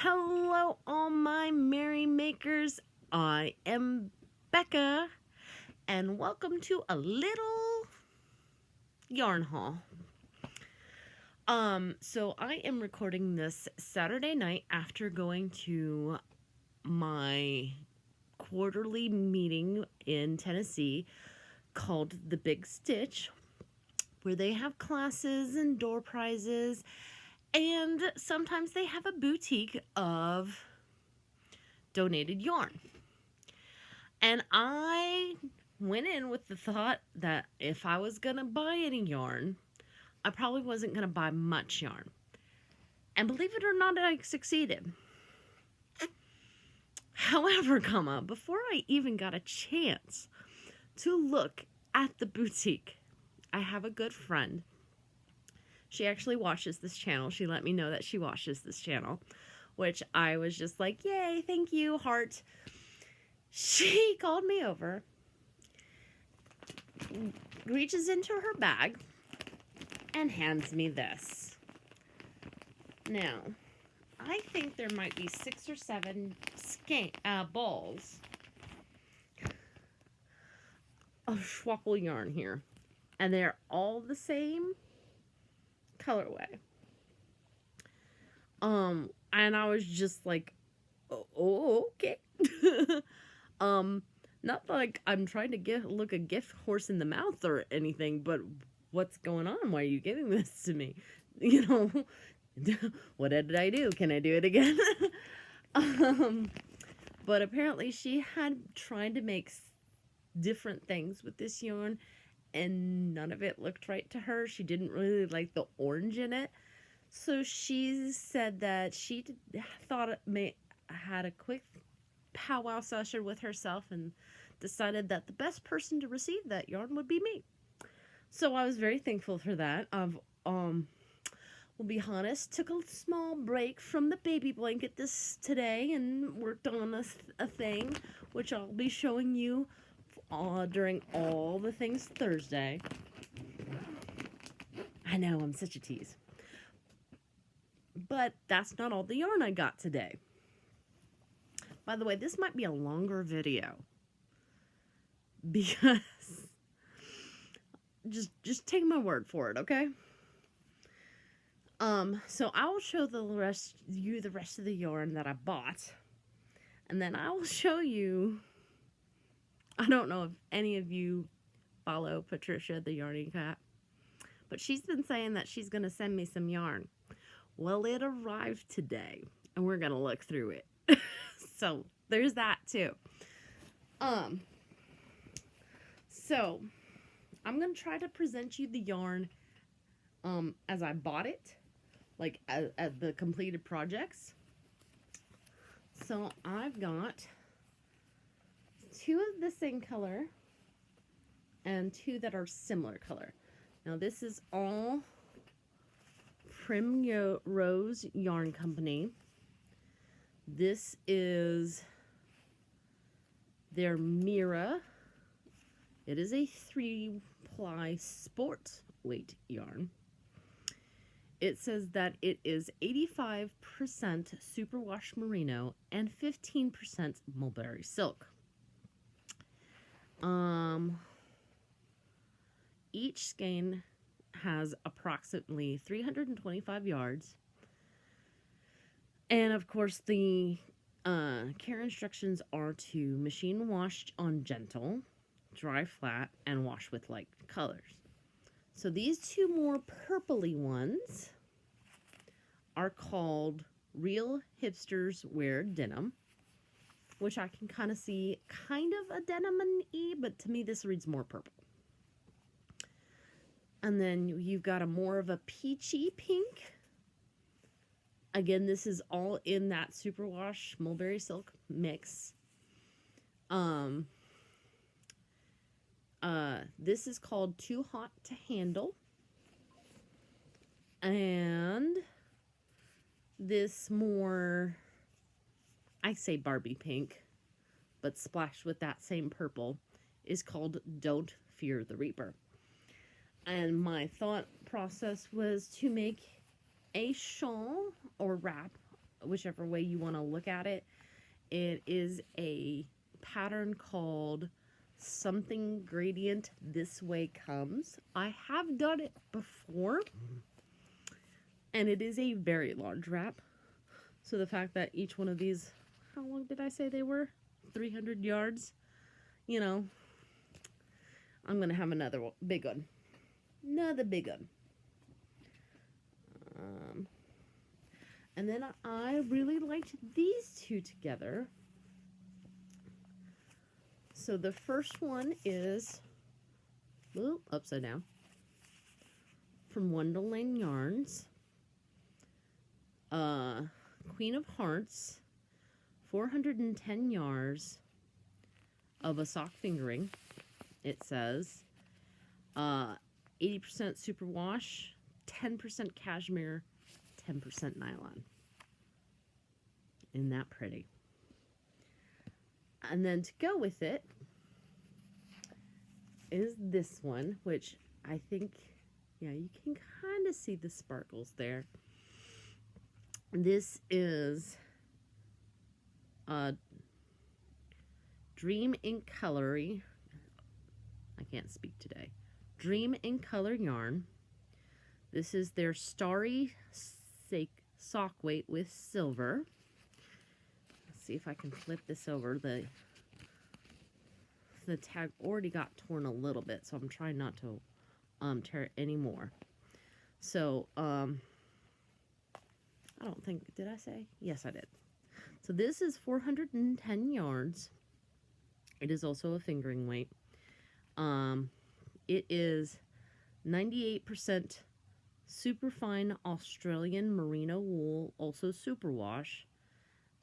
Hello, all my merry makers. I am Becca, and welcome to a little yarn haul. So I am recording this Saturday night after going to my quarterly meeting in Tennessee called The Big Stitch, where they have classes and door prizes. And sometimes they have a boutique of donated yarn. And I went in with the thought that if I was going to buy any yarn, I probably wasn't going to buy much yarn. And believe it or not, I succeeded. However, before I even got a chance to look at the boutique, I have a good friend. She actually watches this channel. She let me know that she watches this channel, which I was just like, yay, thank you, heart. She called me over, reaches into her bag, and hands me this. Now, I think there might be 6 or 7 balls of schwackle yarn here, and they're all the same colorway. And I was just like, oh okay. Not like I'm trying to look a gift horse in the mouth or anything, but what's going on? Why are you giving this to me? You know, what did I do? Can I do it again? But apparently she had tried to make different things with this yarn, and none of it looked right to her. She didn't really like the orange in it. So she said that she thought it had a quick powwow session with herself and decided that the best person to receive that yarn would be me. So I was very thankful for that. We'll be honest, took a small break from the baby blanket today and worked on a thing, which I'll be showing you during All the Things Thursday. I know, I'm such a tease. But that's not all the yarn I got today. By the way, this might be a longer video, because just take my word for it, okay? So I will show the rest of the yarn that I bought, and then I will show you. I don't know if any of you follow Patricia, the yarning cat, but she's been saying that she's going to send me some yarn. Well, it arrived today, and we're going to look through it. So there's that too. So I'm going to try to present you the yarn as I bought it, like as the completed projects. So I've got 2 of the same color and 2 that are similar color. Now this is all Primrose Yarn Company. This is their Mira. It is a 3-ply sport weight yarn. It says that it is 85% superwash merino and 15% mulberry silk. Each skein has approximately 325 yards. And of course, the care instructions are to machine wash on gentle, dry flat, and wash with light colors. So these 2 more purpley ones are called Real Hipsters Wear Denim, which I can kind of see kind of a denim-y, but to me this reads more purple. And then you've got a more of a peachy pink. Again, this is all in that superwash mulberry silk mix. This is called Too Hot to Handle. And this more, I say Barbie pink, but splashed with that same purple, is called Don't Fear the Reaper. And my thought process was to make a shawl or wrap whichever way you want to look at it. It is a pattern called Something Gradient This Way Comes. I have done it before, and it is a very large wrap. So the fact that each one of these, how long did I say they were? 300 yards. You know, I'm going to have another big one. Another big one. And then I really liked these two together. So the first one is, upside down, from Wonderland Yarns. Queen of Hearts, 410 yards of a sock fingering. It says 80% superwash, 10% cashmere, 10% nylon. Isn't that pretty? And then to go with it is this one, which I think, yeah, you can kind of see the sparkles there. This is Dream in Colory. I can't speak today. Dream in Color yarn. This is their Starry sock weight with silver. Let's see if I can flip this over. The tag already got torn a little bit, so I'm trying not to tear it anymore. So I don't think, did I say? Yes, I did. So this is 410 yards. It is also a fingering weight. It is 98% superfine Australian merino wool, also superwash.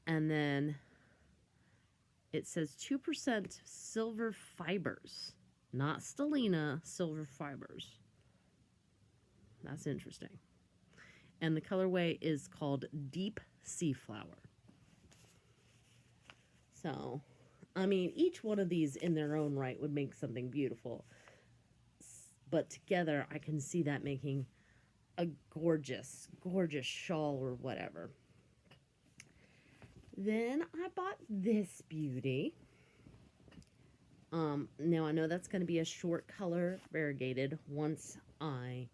And then it says 2% silver fibers, not stellina, silver fibers. That's interesting. And the colorway is called Deep Sea Flower. So, I mean, each one of these in their own right would make something beautiful. But together, I can see that making a gorgeous, gorgeous shawl or whatever. Then I bought this beauty. Now I know that's going to be a short color variegated once I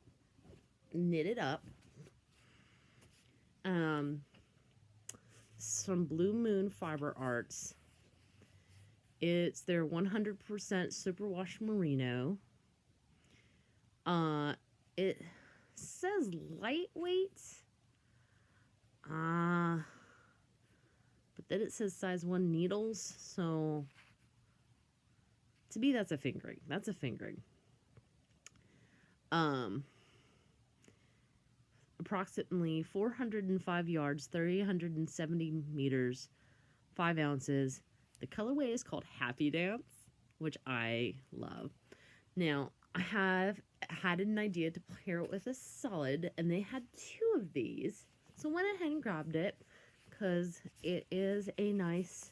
knit it up. Some Blue Moon Fiber Arts. It's their 100% superwash merino. It says lightweight. But then it says size 1 needles. So to me, that's a fingering. That's a fingering. Approximately 405 yards, 370 meters, 5 ounces. The colorway is called Happy Dance, which I love. Now, I have had an idea to pair it with a solid, and they had 2 of these. So I went ahead and grabbed it because it is a nice,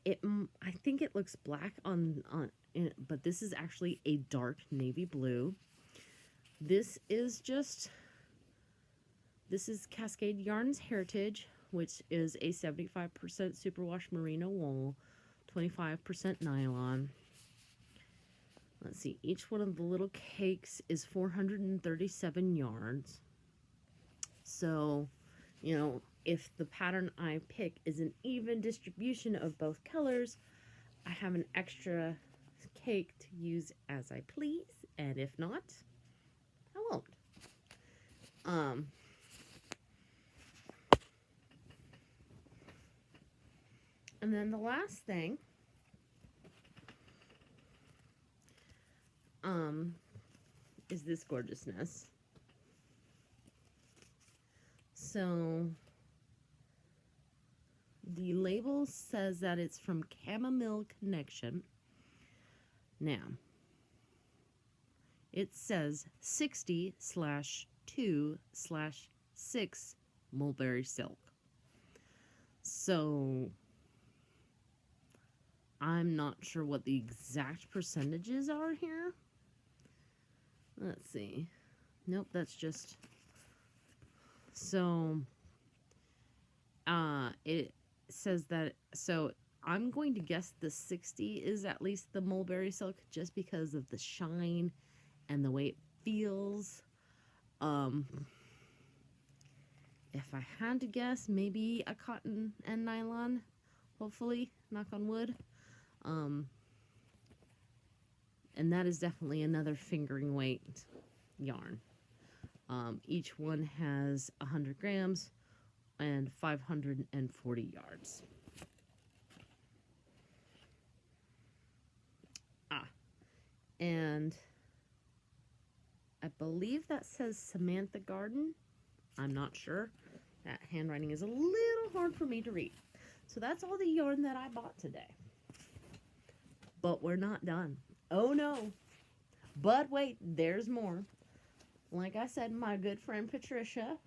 I think it looks black but this is actually a dark navy blue. This is Cascade Yarns Heritage, which is a 75% superwash merino wool, 25% nylon. Let's see, each one of the little cakes is 437 yards. So, you know, if the pattern I pick is an even distribution of both colors, I have an extra cake to use as I please, and if not, I won't. And then the last thing is this gorgeousness. So the label says that it's from Chamomile Connection. Now, it says 60/2/6 mulberry silk. So I'm not sure what the exact percentages are here. Let's see. Nope, that's just... So It says that, so I'm going to guess the 60 is at least the mulberry silk just because of the shine and the way it feels. Um, if I had to guess, maybe a cotton and nylon, hopefully, knock on wood. And that is definitely another fingering weight yarn. Each one has 100 grams and 540 yards. And I believe that says Samantha Garden. I'm not sure. That handwriting is a little hard for me to read. So that's all the yarn that I bought today. But we're not done. Oh no. But wait, there's more. Like I said, my good friend Patricia,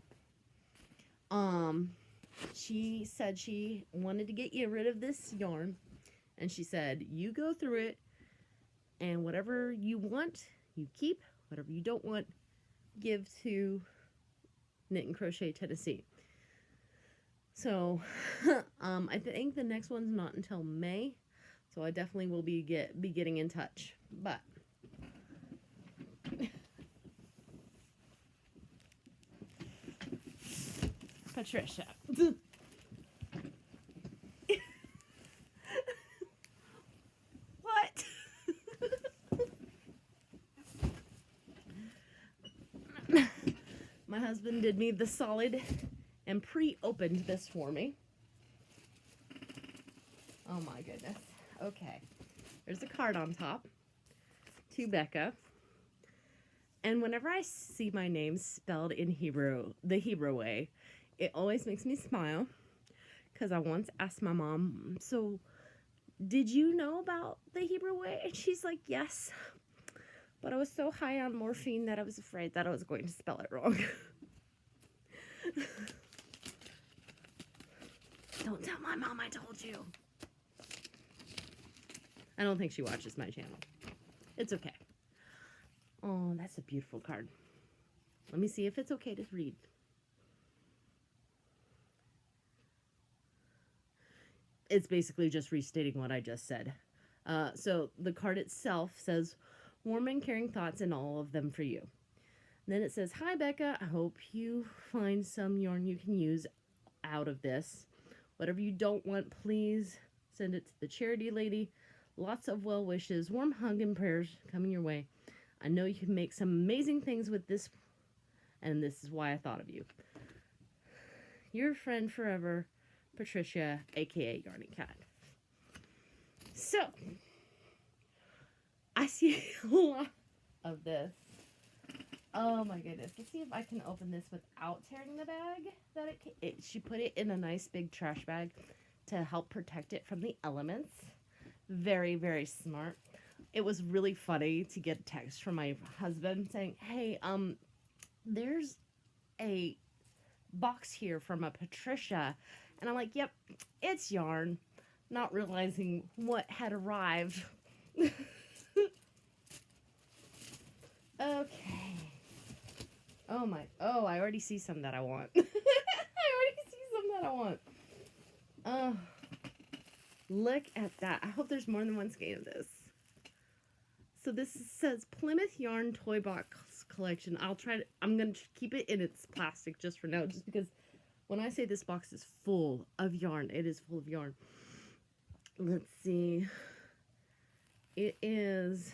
she said she wanted to get you rid of this yarn. And she said, you go through it, and whatever you want, you keep. Whatever you don't want, give to Knit and Crochet Tennessee. So, I think the next one's not until May. So I definitely will be getting in touch. But Patricia. What? My husband did me the solid and pre-opened this for me. Oh my goodness. Okay. There's a card on top to Becca. And whenever I see my name spelled in Hebrew, the Hebrew way, it always makes me smile. Because I once asked my mom, so did you know about the Hebrew way? And she's like, yes. But I was so high on morphine that I was afraid that I was going to spell it wrong. Don't tell my mom I told you. I don't think she watches my channel. It's okay. Oh, that's a beautiful card. Let me see if it's okay to read. It's basically just restating what I just said. So the card itself says, warm and caring thoughts and all of them for you. Then it says, hi Becca, I hope you find some yarn you can use out of this. Whatever you don't want, please send it to the charity lady. Lots of well wishes, warm hug and prayers coming your way. I know you can make some amazing things with this, and this is why I thought of you. Your friend forever, Patricia, aka Yarny Cat. So, I see a lot of this. Oh my goodness. Let's see if I can open this without tearing the bag. She put it in a nice big trash bag to help protect it from the elements. Very, very smart. It was really funny to get a text from my husband saying, hey, there's a box here from a Patricia. And I'm like, yep, it's yarn. Not realizing what had arrived. Okay. Oh, I already see some that I want. I already see some that I want. Oh, look at that. I hope there's more than one skein of this. So this says Plymouth Yarn Toy Box Collection. I'm going to keep it in its plastic just for now, just because when I say this box is full of yarn, it is full of yarn. Let's see. It is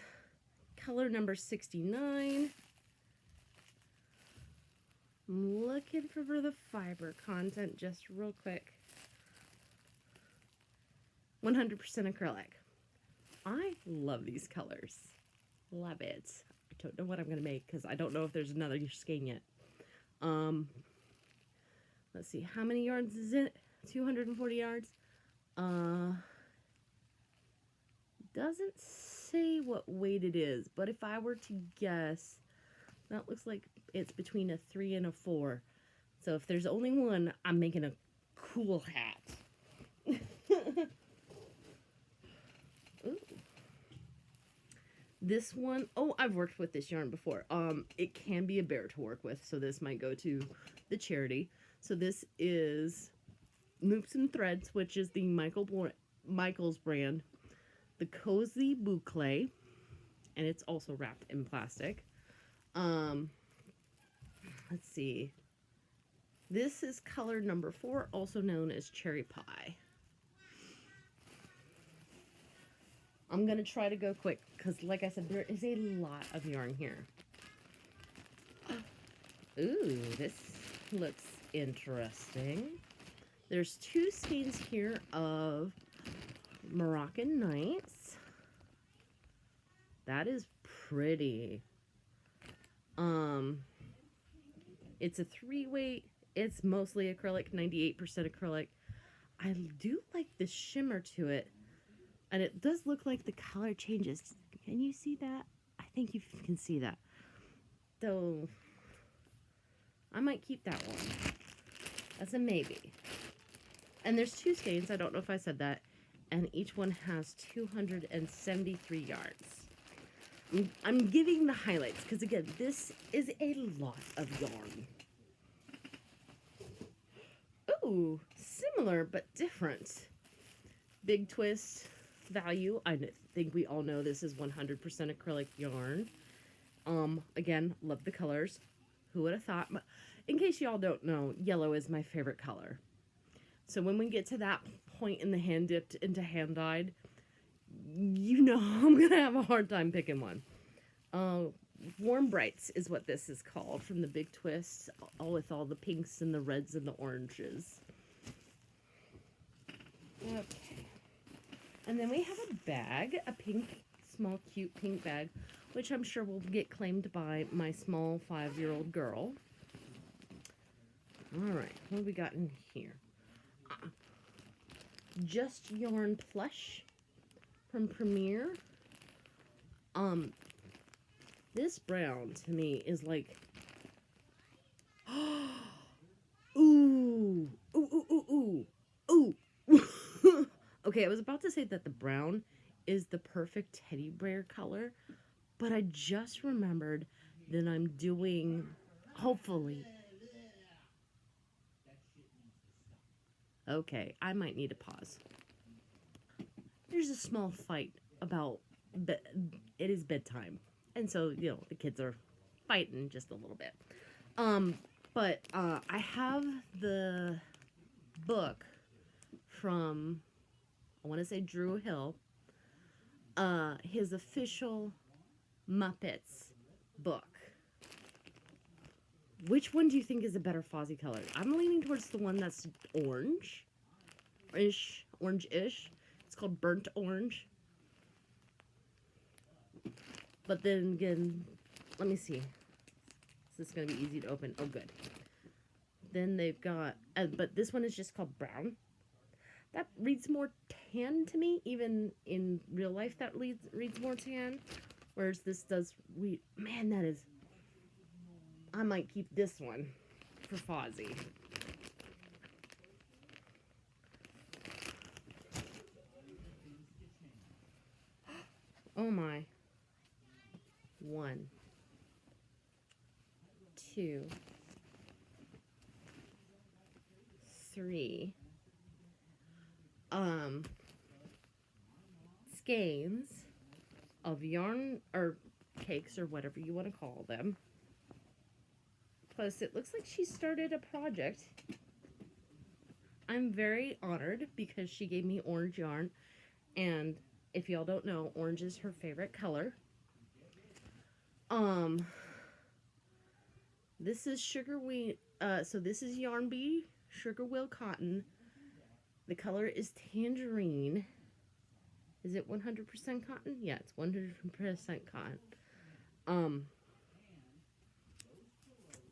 color number 69. I'm looking for the fiber content just real quick. 100% acrylic. I love these colors. Love it. I don't know what I'm going to make because I don't know if there's another skein yet. Let's see. How many yards is it? 240 yards. Doesn't say what weight it is, but if I were to guess, that looks like it's between a 3 and a 4. So if there's only one, I'm making a cool hat. Ooh. This one, oh, I've worked with this yarn before. It can be a bear to work with, so this might go to the charity. So this is Loops and Threads, which is the Michael's brand. The Cozy Boucle, and it's also wrapped in plastic. Let's see. This is color number 4, also known as Cherry Pie. I'm going to try to go quick because, like I said, there is a lot of yarn here. Ooh, this looks interesting. There's 2 skeins here of Moroccan Nights. That is pretty. It's a 3-weight. It's mostly acrylic, 98% acrylic. I do like the shimmer to it. And it does look like the color changes. Can you see that? I think you can see that. Though, I might keep that one. That's a maybe. And there's 2 skeins. I don't know if I said that. And each one has 273 yards. I'm giving the highlights because, again, this is a lot of yarn. Ooh, similar but different. Big twist value. I think we all know this is 100% acrylic yarn. Again, love the colors. Who would have thought? In case y'all don't know, yellow is my favorite color. So when we get to that point in the hand dipped into hand dyed, you know I'm gonna have a hard time picking one. Warm Brights is what this is called, from the Big Twist, all with all the pinks and the reds and the oranges. Okay. And then we have a bag, a pink, small, cute pink bag, which I'm sure will get claimed by my small 5-year-old girl. All right, what have we got in here? Just Yarn Plush from Premier. This brown to me is like, ooh, ooh, ooh, ooh, ooh. Okay, I was about to say that the brown is the perfect teddy bear color, but I just remembered that I'm doing, hopefully. Okay, I might need to pause. There's a small fight about, it is bedtime. And so, you know, the kids are fighting just a little bit. But I have the book from, I want to say Drew Hill, his official Muppets book. Which one do you think is a better Fozzie color? I'm leaning towards the one that's orange-ish. It's called Burnt Orange. But then again, let me see. Is this going to be easy to open? Oh, good. Then they've got, but this one is just called Brown. That reads more tan to me. Even in real life, that reads more tan. Whereas this does read, man, that is, I might keep this one for Fozzie. Oh my. 1, 2, 3 skeins of yarn or cakes or whatever you want to call them. Plus, it looks like she started a project. I'm very honored because she gave me orange yarn, and if y'all don't know, orange is her favorite color. This is sugar wheat, so this is Yarn Bee Sugar Wheel Cotton. The color is tangerine. Is it 100% cotton? Yeah, it's 100% cotton.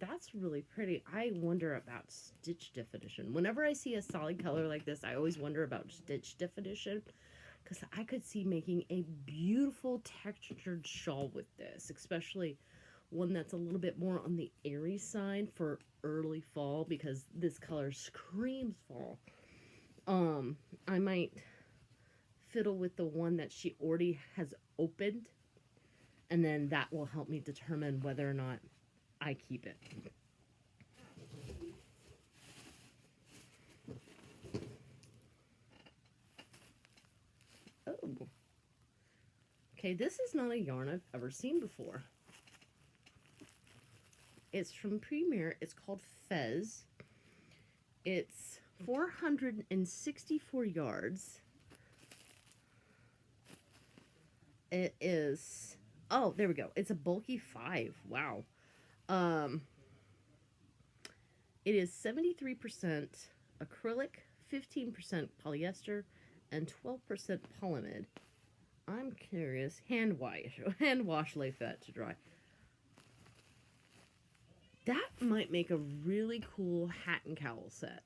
That's really pretty. I wonder about stitch definition. Whenever I see a solid color like this, I always wonder about stitch definition, because I could see making a beautiful textured shawl with this, especially one that's a little bit more on the airy side for early fall, because this color screams fall. I might fiddle with the one that she already has opened, and then that will help me determine whether or not I keep it. Okay, this is not a yarn I've ever seen before. It's from Premier. It's called Fez. It's 464 yards. It is, oh, there we go. It's a bulky 5. Wow. It is 73% acrylic, 15% polyester, and 12% polyamide. I'm curious. Hand wash, lay fat to dry. That might make a really cool hat and cowl set.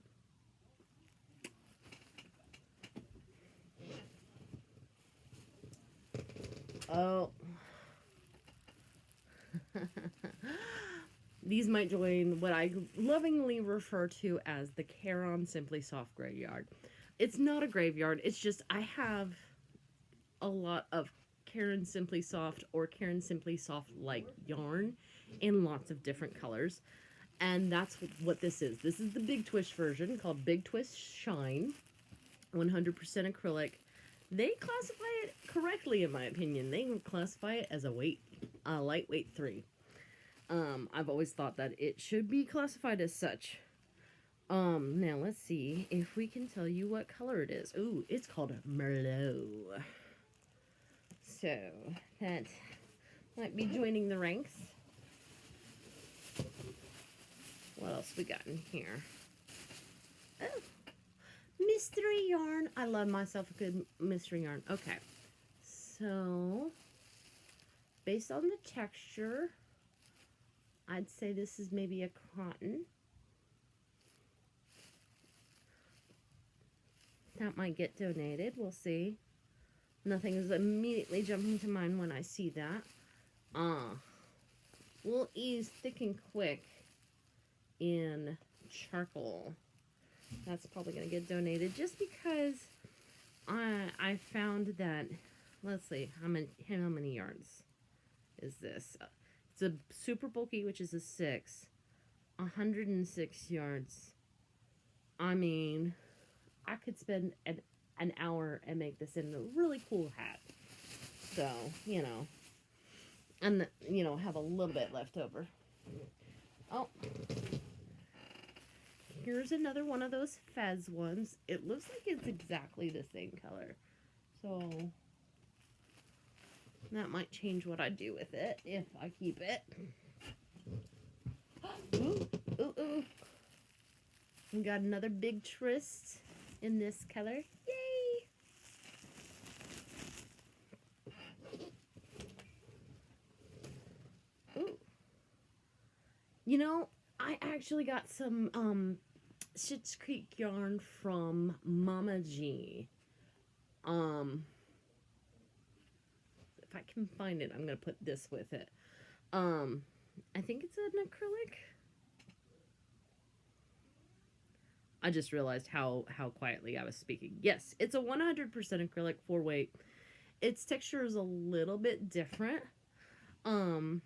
Oh. These might join what I lovingly refer to as the Caron Simply Soft graveyard. It's not a graveyard. It's just I have a lot of Caron Simply Soft or Caron Simply Soft like yarn in lots of different colors. And that's what this is. This is the Big Twist version called Big Twist Shine. 100% acrylic. They classify it correctly, in my opinion. They classify it as a lightweight 3. I've always thought that it should be classified as such. Now let's see if we can tell you what color it is. Ooh, it's called Merlot. So, that might be joining the ranks. What else we got in here? Oh, mystery yarn. I love myself a good mystery yarn. Okay, so based on the texture, I'd say this is maybe a cotton. That might get donated. We'll see. Nothing is immediately jumping to mind when I see that. We'll ease thick and quick in charcoal. That's probably going to get donated just because I found that, let's see, how many yards is this? It's a super bulky, which is a 6. 106 yards. I mean, I could spend an hour and make this in a really cool hat. So, you know, and, you know, have a little bit left over. Oh, here's another one of those Fez ones. It looks like it's exactly the same color. So that might change what I do with it if I keep it. Ooh, ooh, ooh. We got another big twist in this color. Yay! Ooh. You know, I actually got some Schitt's Creek yarn from Mama G. If I can find it, I'm gonna put this with it. I think it's an acrylic. I just realized how quietly I was speaking. Yes, it's a 100% acrylic 4-weight. Its texture is a little bit different. I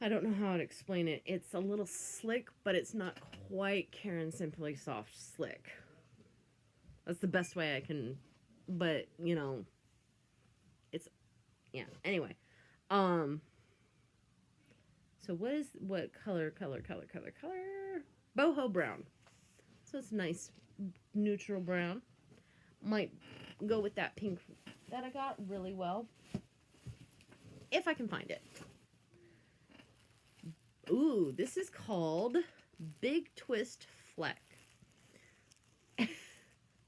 don't know how to explain it. It's a little slick, but it's not quite Caron Simply Soft slick. That's the best way I can, but, you know, it's, yeah, anyway. So what color? Boho brown. So it's nice, neutral brown. Might go with that pink that I got really well. If I can find it. Ooh, this is called Big Twist Fleck.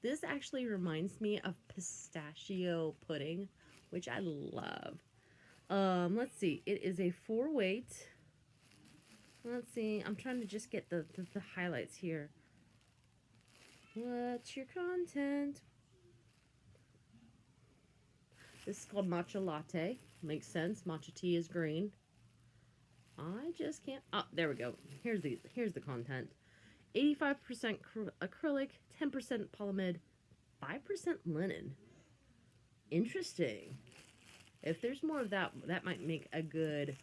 This actually reminds me of pistachio pudding, which I love. Let's see. It is a 4-weight. Let's see. I'm trying to just get the highlights here. What's your content? This is called Matcha Latte. Makes sense. Matcha tea is green. I just can't. Oh, there we go. Here's the content. 85% acrylic, 10% polyamide, 5% linen. Interesting. If there's more of that, that might make a good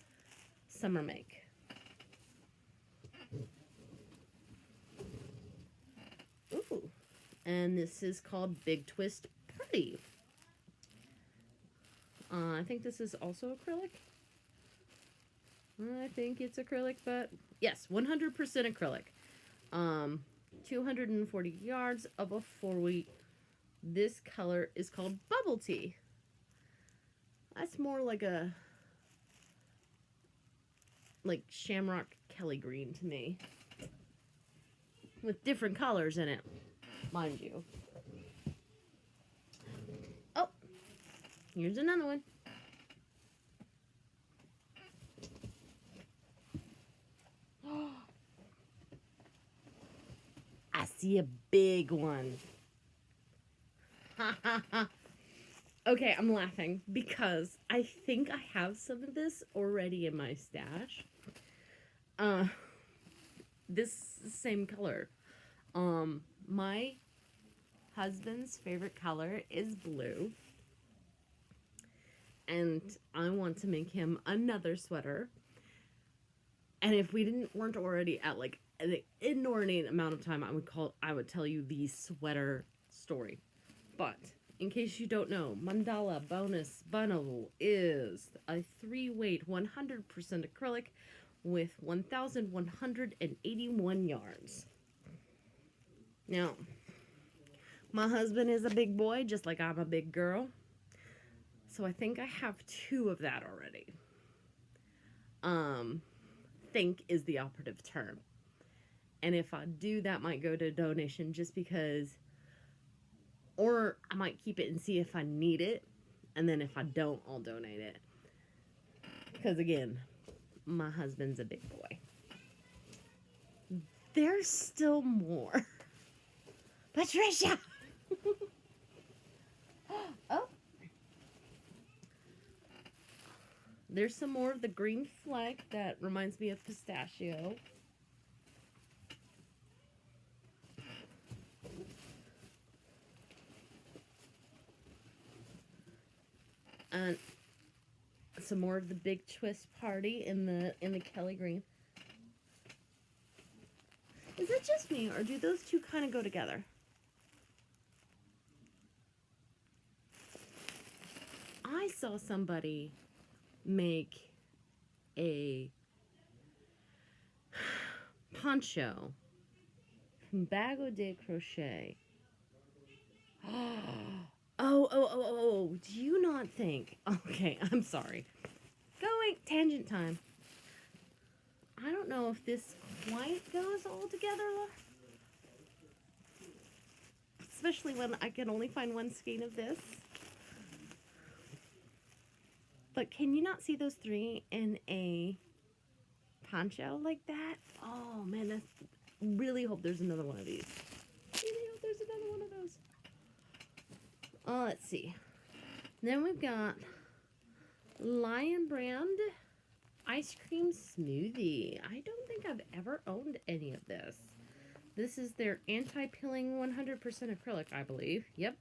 summer make. Ooh. And this is called Big Twist Party. I think this is also acrylic. I think it's acrylic, but yes, 100% acrylic. 240 yards of a 4-week. This color is called Bubble Tea. That's more like a Shamrock Kelly green to me, with different colors in it, mind you. Oh, here's another one. I see a big one. Okay, I'm laughing because I think I have some of this already in my stash. This same color. My husband's favorite color is blue. And I want to make him another sweater. And if we weren't already at like an inordinate amount of time, I would tell you the sweater story. But in case you don't know, Mandala Bonus Bundle is a 3-weight 100% acrylic with 1,181 yards. Now, my husband is a big boy, just like I'm a big girl. So I think I have 2 of that already. Think is the operative term. And if I do, that might go to donation just because, or I might keep it and see if I need it. And then if I don't, I'll donate it. Because again, my husband's a big boy. There's still more. Patricia! Oh. There's some more of the green flag that reminds me of pistachio. And some more of the big twist party in the Kelly green. Is it just me, or do those two kind of go together? I saw somebody make a poncho from Bago de Crochet. Oh, do you not think? Okay, I'm sorry. Going tangent time. I don't know if this quite goes all together. Especially when I can only find one skein of this. But can you not see those 3 in a poncho like that? Oh man, I really hope there's another one of these. Really hope there's another one of those. Let's see. Then we've got Lion Brand Ice Cream Smoothie. I don't think I've ever owned any of this. This is their anti-pilling 100% acrylic, I believe. Yep.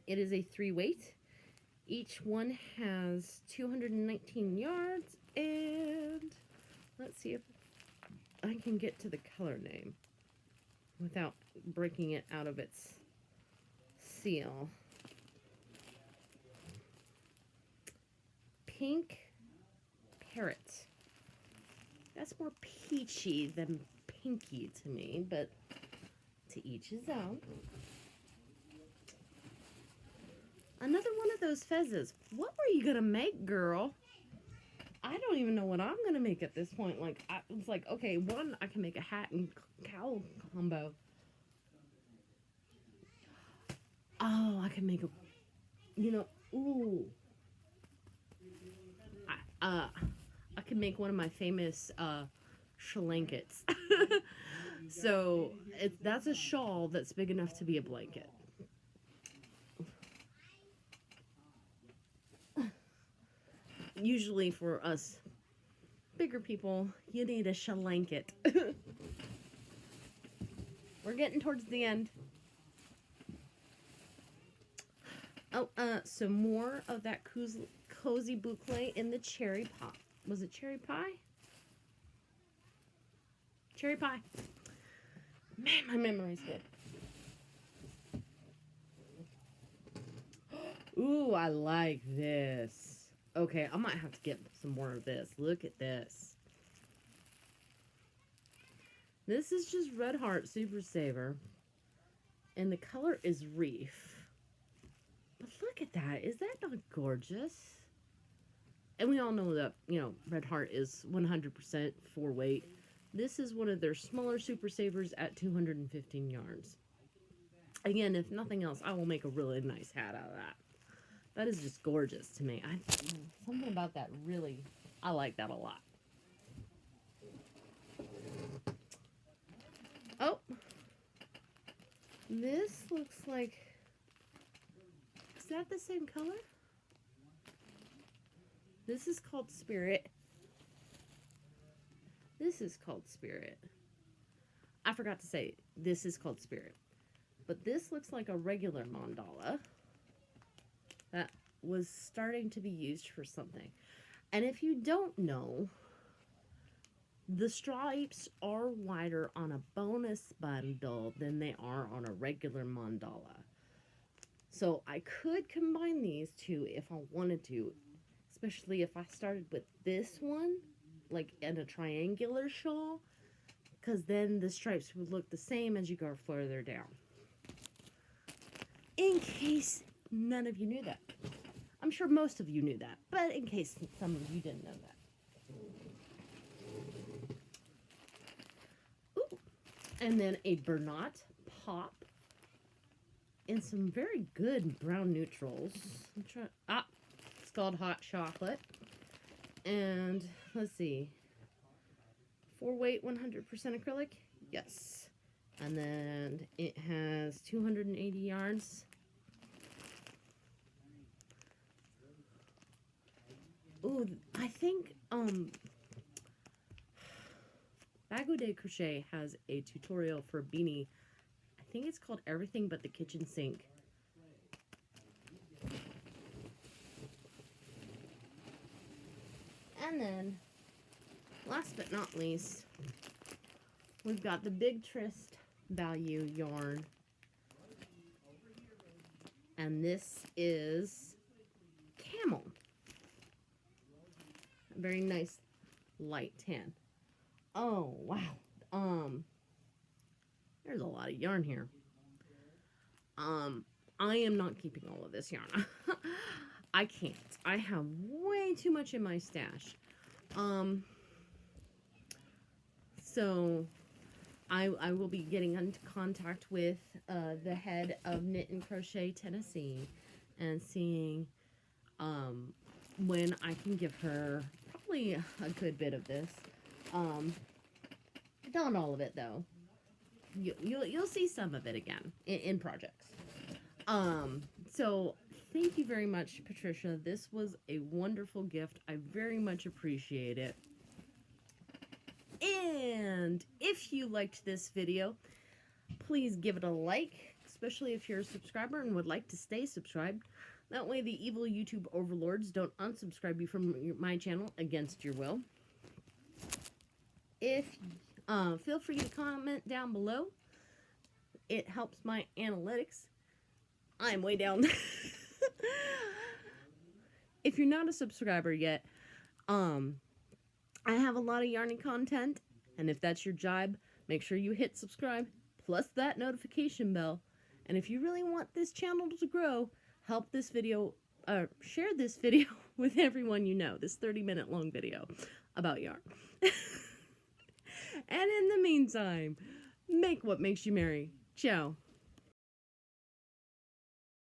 It is a 3-weight. Each one has 219 yards, and let's see if I can get to the color name without breaking it out of its seal. Pink Parrot. That's more peachy than pinky to me, but to each his own. Another one of those fezzes. What were you gonna make, girl? I don't even know what I'm gonna make at this point. Like, it's like, okay, one, I can make a hat and cowl combo. Oh, I can make a, ooh. I can make one of my famous shallankets. So that's a shawl that's big enough to be a blanket. Usually for us bigger people, you need a shallanket. We're getting towards the end. Oh, some more of that cozy boucle in the cherry pie. Was it cherry pie? Cherry pie. Man, my memory's good. Ooh, I like this. Okay, I might have to get some more of this. Look at this. This is just Red Heart Super Saver. And the color is Reef. But look at that. Is that not gorgeous? And we all know that, you know, Red Heart is 100% 4-weight. This is one of their smaller Super Savers at 215 yards. Again, if nothing else, I will make a really nice hat out of that. That is just gorgeous to me. Something about that really, I like that a lot. Oh, this looks like, is that the same color? This is called Spirit. This is called Spirit. I forgot to say, this is called Spirit. But this looks like a regular mandala that was starting to be used for something. And if you don't know, the stripes are wider on a bonus bundle than they are on a regular mandala. So I could combine these two if I wanted to, especially if I started with this one, like in a triangular shawl, because then the stripes would look the same as you go further down. In case none of you knew that. I'm sure most of you knew that, but in case some of you didn't know that. Ooh. And then a Bernat Pop in some very good brown neutrals. It's called Hot Chocolate. And let's see. 4-weight, 100% acrylic? Yes. And then it has 280 yards. Ooh, I think Bago de Crochet has a tutorial for Beanie. I think it's called Everything But the Kitchen Sink. And then, last but not least, we've got the Big Trist Value yarn. And this is Camel. A very nice light tan. Oh, wow. There's a lot of yarn here. I am not keeping all of this yarn. I can't. I have way too much in my stash. So I will be getting into contact with the head of Knit and Crochet Tennessee and seeing when I can give her probably a good bit of this. Not all of it though. You'll see some of it again in projects. So thank you very much, Patricia. This was a wonderful gift. I very much appreciate it. And if you liked this video, please give it a like, especially if you're a subscriber and would like to stay subscribed. That way the evil YouTube overlords don't unsubscribe you from my channel against your will. Feel free to comment down below. It helps my analytics. I'm way down. If you're not a subscriber yet, I have a lot of yarning content, and if that's your job, make sure you hit subscribe, plus that notification bell. And if you really want this channel to grow, help this video, share this video with everyone you know, this 30-minute long video about yarn. And in the meantime, make what makes you merry. Ciao.